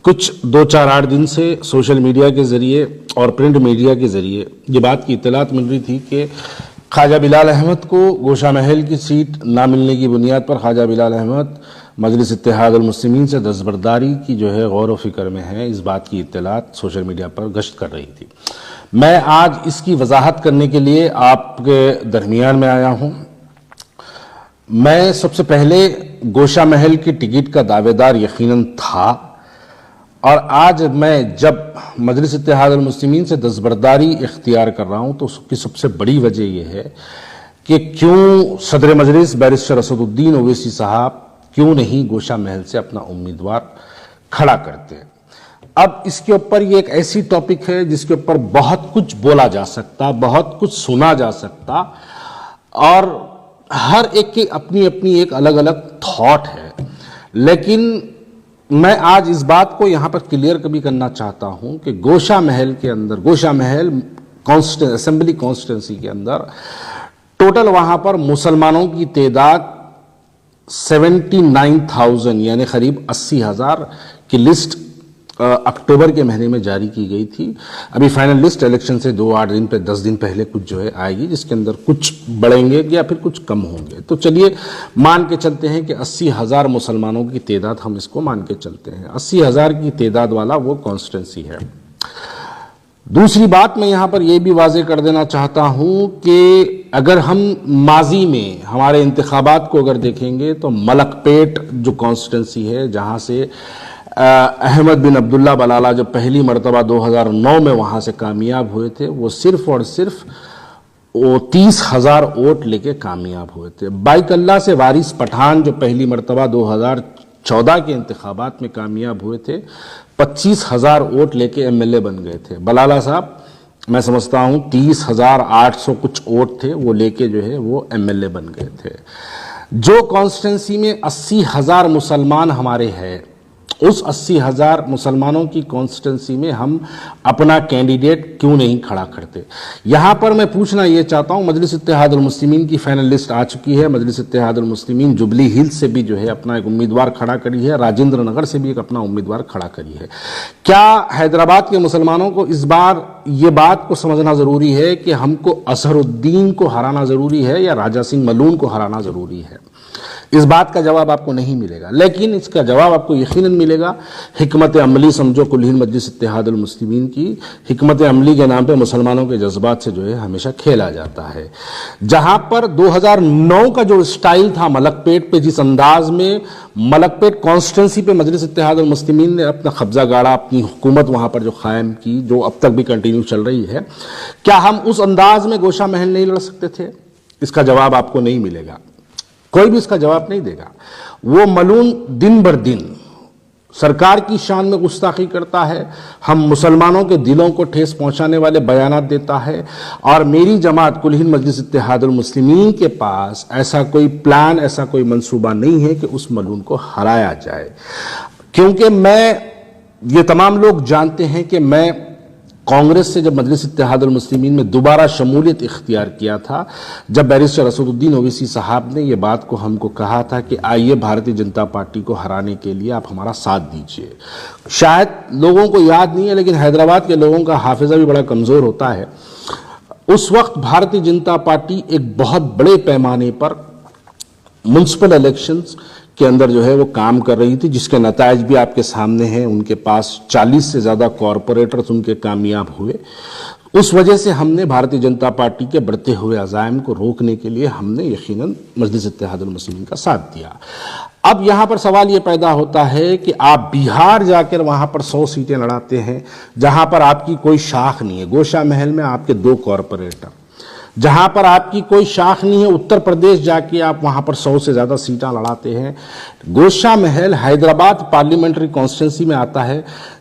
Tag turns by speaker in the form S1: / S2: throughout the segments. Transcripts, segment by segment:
S1: کچھ 2-4-8 دن سے social media کے ذریعے اور پرنٹ میڈیا کے ذریعے یہ بات کی اطلاعات مل رہی تھی کہ خواجہ بلال احمد کو گوشہ محل کی سیٹ نہ ملنے کی بنیاد پر خواجہ بلال احمد مجلس اتحاد المسلمین سے دستبرداری کی جو ہے غور و فکر میں ہے. اس بات کی اطلاعات سوشل میڈیا پر گشت کر رہی تھی. میں آج اس کی وضاحت کرنے کے لیے آپ کے درمیان میں آیا ہوں. میں سب سے پہلے گوشہ محل کی ٹکٹ کا دعوے دار یقیناً تھا، اور آج میں جب مجلس اتحاد المسلمین سے دستبرداری اختیار کر رہا ہوں تو اس کی سب سے بڑی وجہ یہ ہے کہ کیوں صدر مجلس بیرسٹر اسد الدین اویسی صاحب کیوں نہیں گوشہ محل سے اپنا امیدوار کھڑا کرتے. اب اس کے اوپر یہ ایک ایسی ٹاپک ہے جس کے اوپر بہت کچھ بولا جا سکتا، بہت کچھ سنا جا سکتا، اور ہر ایک کی اپنی اپنی ایک الگ الگ تھاٹ ہے. لیکن میں آج اس بات کو یہاں پر کلیئر کبھی کرنا چاہتا ہوں کہ گوشہ محل کے اندر، گوشہ محل اسمبلی کانسٹیٹنسی کے اندر ٹوٹل وہاں پر مسلمانوں کی تعداد 79,000 یعنی قریب 80,000 کی لسٹ اکتوبر کے مہینے میں جاری کی گئی تھی. ابھی فائنل لسٹ الیکشن سے 10 دن پہلے کچھ جو ہے آئے گی، جس کے اندر کچھ بڑھیں گے یا پھر کچھ کم ہوں گے. تو چلیے مان کے چلتے ہیں کہ 80,000 مسلمانوں کی تعداد، ہم اس کو مان کے چلتے ہیں 80,000 کی تعداد والا وہ کانسٹیٹنسی ہے. دوسری بات میں یہاں پر یہ بھی واضح کر دینا چاہتا ہوں کہ اگر ہم ماضی میں ہمارے انتخابات کو اگر دیکھیں گے تو ملک پیٹ جو کانسٹیٹنسی ہے، جہاں سے احمد بن عبداللہ بلالہ جو پہلی مرتبہ 2009 میں وہاں سے کامیاب ہوئے تھے، وہ صرف اور صرف 30,000 ووٹ لے کے کامیاب ہوئے تھے. بائک اللہ سے وارث پٹھان جو پہلی مرتبہ 2014 کے انتخابات میں کامیاب ہوئے تھے، 25,000 ووٹ لے کے MLA بن گئے تھے. بلالہ صاحب میں سمجھتا ہوں 30,800 کچھ ووٹ تھے، وہ لے کے جو ہے وہ MLA بن گئے تھے. جو کانسٹیٹنسی میں 80,000 مسلمان ہمارے ہیں، اس 80,000 مسلمانوں کی کانسٹیٹنسی میں ہم اپنا کینڈیڈیٹ کیوں نہیں کھڑا کرتے؟ یہاں پر میں پوچھنا یہ چاہتا ہوں، مجلس اتحاد المسلمین کی فائنل لسٹ آ چکی ہے. مجلس اتحاد المسلمین جبلی ہلز سے بھی جو ہے اپنا ایک امیدوار کھڑا کری ہے، راجندر نگر سے بھی ایک اپنا امیدوار کھڑا کری ہے. کیا حیدرآباد کے مسلمانوں کو اس بار یہ بات کو سمجھنا ضروری ہے کہ ہم کو اظہر الدین کو ہرانا ضروری ہے یا راجہ سنگھ ملون کو ہرانا ضروری ہے؟ اس بات کا جواب آپ کو نہیں ملے گا، لیکن اس کا جواب آپ کو یقیناً ملے گا. حکمت عملی سمجھو کل ہند مجلس اتحاد المسلمین کی حکمت عملی کے نام پہ مسلمانوں کے جذبات سے جو ہے ہمیشہ کھیلا جاتا ہے. جہاں پر 2009 کا جو سٹائل تھا ملک پیٹ پہ، جس انداز میں ملک پیٹ کانسٹیٹنسی پہ مجلس اتحاد المسلمین نے اپنا قبضہ گاڑا، اپنی حکومت وہاں پر جو قائم کی، جو اب تک بھی کنٹینیو چل رہی ہے، کیا ہم اس انداز میں گوشہ محل نہیں لڑ سکتے تھے؟ اس کا جواب آپ کو نہیں ملے گا، کوئی بھی اس کا جواب نہیں دے گا. وہ ملون دن بر دن سرکار کی شان میں گستاخی کرتا ہے، ہم مسلمانوں کے دلوں کو ٹھیس پہنچانے والے بیانات دیتا ہے، اور میری جماعت کل ہند مجلس اتحاد المسلمین کے پاس ایسا کوئی پلان، ایسا کوئی منصوبہ نہیں ہے کہ اس ملون کو ہرایا جائے. کیونکہ یہ تمام لوگ جانتے ہیں کہ میں کانگریس سے جب مجلس اتحاد المسلمین میں دوبارہ شمولیت اختیار کیا تھا، جب بیرسٹر اسد الدین اویسی صاحب نے یہ بات کو ہم کو کہا تھا کہ آئیے بھارتیہ جنتا پارٹی کو ہرانے کے لیے آپ ہمارا ساتھ دیجئے. شاید لوگوں کو یاد نہیں ہے، لیکن حیدرآباد کے لوگوں کا حافظہ بھی بڑا کمزور ہوتا ہے. اس وقت بھارتیہ جنتا پارٹی ایک بہت بڑے پیمانے پر میونسپل الیکشنز کے اندر جو ہے وہ کام کر رہی تھی، جس کے نتائج بھی آپ کے سامنے ہیں. ان کے پاس 40 سے زیادہ کارپوریٹرز ان کے کامیاب ہوئے. اس وجہ سے ہم نے بھارتیہ جنتا پارٹی کے بڑھتے ہوئے عزائم کو روکنے کے لیے ہم نے یقیناً مجلس اتحاد المسلمین کا ساتھ دیا. اب یہاں پر سوال یہ پیدا ہوتا ہے کہ آپ بہار جا کر وہاں پر 100 سیٹیں لڑاتے ہیں، جہاں پر آپ کی کوئی شاخ نہیں ہے. گوشہ محل میں آپ کے 2 کارپوریٹر، جہاں پر آپ کی کوئی شاخ نہیں ہے. اتر پردیش جا کے آپ وہاں پر 100 سے زیادہ سیٹیں لڑاتے ہیں. گوشہ محل حیدرآباد پارلیمنٹری کانسٹیٹنسی میں آتا ہے،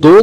S1: 2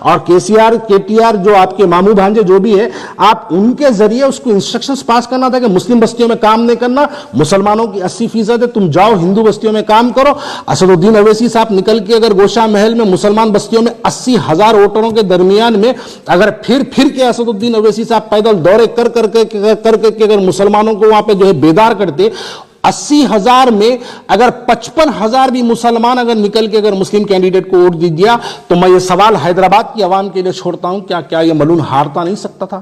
S1: اور KCR KTR جو آپ کے ماموں بھانجے جو بھی ہے, آپ ان کے ذریعے اس کو انسٹرکشنز پاس کرنا تھا کہ مسلم بستیوں میں کام نہیں کرنا, مسلمانوں کی 80% ہے, تم جاؤ ہندو بستیوں میں کام کرو. اسد الدین اویسی صاحب نکل کے اگر گوشہ محل میں مسلمان بستیوں میں 80,000 ووٹروں کے درمیان میں اگر پھر کے اسد الدین اویسی صاحب پیدل دورے کر کے اگر مسلمانوں کو وہاں پہ جو ہے بیدار کرتے, 80,000 میں اگر 55,000 بھی مسلمان اگر نکل کے اگر مسلم کینڈیڈیٹ کو ووٹ دیا, تو میں یہ سوال حیدرآباد کی عوام کے لیے چھوڑتا ہوں, کیا یہ ملون ہارتا نہیں سکتا تھا؟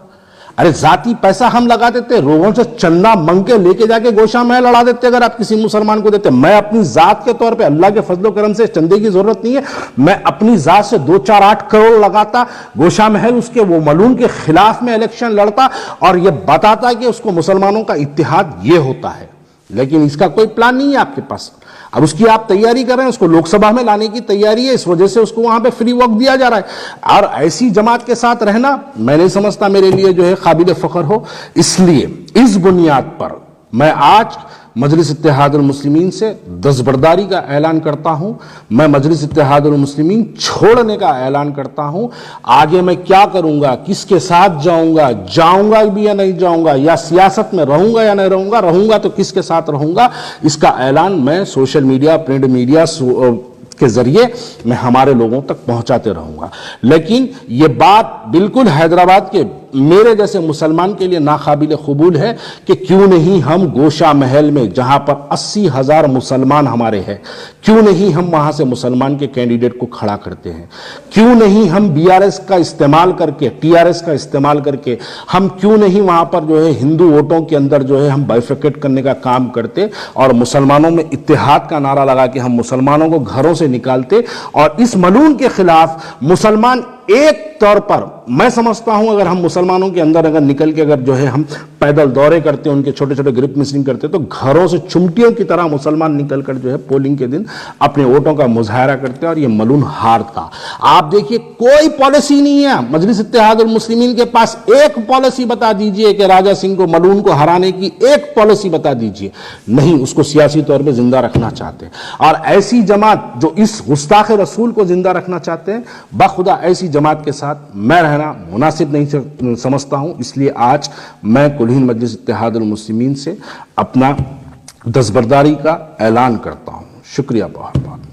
S1: ارے ذاتی پیسہ ہم لگا دیتے, لوگوں سے چندہ منگ کے لے کے جا کے گوشہ محل لڑا دیتے اگر آپ کسی مسلمان کو دیتے. میں اپنی ذات کے طور پہ, اللہ کے فضل و کرم سے چندے کی ضرورت نہیں ہے, میں اپنی ذات سے 2-4-8 کروڑ لگاتا, گوشہ محل اس کے وہ ملون کے خلاف میں الیکشن لڑتا اور یہ بتاتا کہ اس کو مسلمانوں کا اتحاد یہ ہوتا ہے. لیکن اس کا کوئی پلان نہیں ہے آپ کے پاس. اب اس کی آپ تیاری کر رہے ہیں, اس کو لوک سبھا میں لانے کی تیاری ہے, اس وجہ سے اس کو وہاں پہ فری وقت دیا جا رہا ہے. اور ایسی جماعت کے ساتھ رہنا میں نہیں سمجھتا میرے لیے جو ہے قابل فخر ہو. اس لیے اس بنیاد پر میں آج مجلس اتحاد المسلمین سے دستبرداری کا اعلان کرتا ہوں. میں مجلس اتحاد المسلمین چھوڑنے کا اعلان کرتا ہوں. آگے میں کیا کروں گا, کس کے ساتھ جاؤں گا بھی یا نہیں جاؤں گا, یا سیاست میں رہوں گا یا نہیں رہوں گا تو کس کے ساتھ رہوں گا, اس کا اعلان میں سوشل میڈیا, پرنٹ میڈیا کے ذریعے میں ہمارے لوگوں تک پہنچاتے رہوں گا. لیکن یہ بات بالکل حیدرآباد کے میرے جیسے مسلمان کے لیے ناقابل قبول ہے کہ کیوں نہیں ہم گوشہ محل میں جہاں پر 80,000 مسلمان ہمارے ہیں, کیوں نہیں ہم وہاں سے مسلمان کے کینڈیڈیٹ کو کھڑا کرتے ہیں, کیوں نہیں ہم BRS کا استعمال کر کے, TRS کا استعمال کر کے ہم کیوں نہیں وہاں پر جو ہے ہندو ووٹوں کے اندر جو ہے ہم بائفرکیٹ کرنے کا کام کرتے اور مسلمانوں میں اتحاد کا نعرہ لگا کے ہم مسلمانوں کو گھروں سے نکالتے. اور اس ملون کے خلاف مسلمان ایک طور پر میں سمجھتا ہوں اگر ہم مسلمانوں کے اندر اگر نکل کے اگر جو ہے ہم پیدل دورے کرتے, ان کے چھوٹے چھوٹے گروپ مسنگ کرتے, تو گھروں سے چمٹیوں کی طرح مسلمان نکل کر جو ہے پولنگ کے دن اپنے ووٹوں کا مظاہرہ کرتے اور یہ ملون ہارتا. آپ دیکھیے کوئی پالیسی نہیں ہے مجلس اتحاد المسلمین کے پاس. ایک پالیسی بتا دیجئے کہ راجہ سنگھ کو, ملون کو ہرانے کی ایک پالیسی بتا دیجئے. نہیں, اس کو سیاسی طور پہ زندہ رکھنا چاہتے ہیں. اور ایسی جماعت جو اس گستاخ رسول کو زندہ رکھنا چاہتے ہیں, بخدا ایسی جماعت کے ساتھ میں رہنا مناسب نہیں سمجھتا ہوں. اس لیے آج میں کلین مجلس اتحاد المسلمین سے اپنا دستبرداری کا اعلان کرتا ہوں. شکریہ بہت بہت.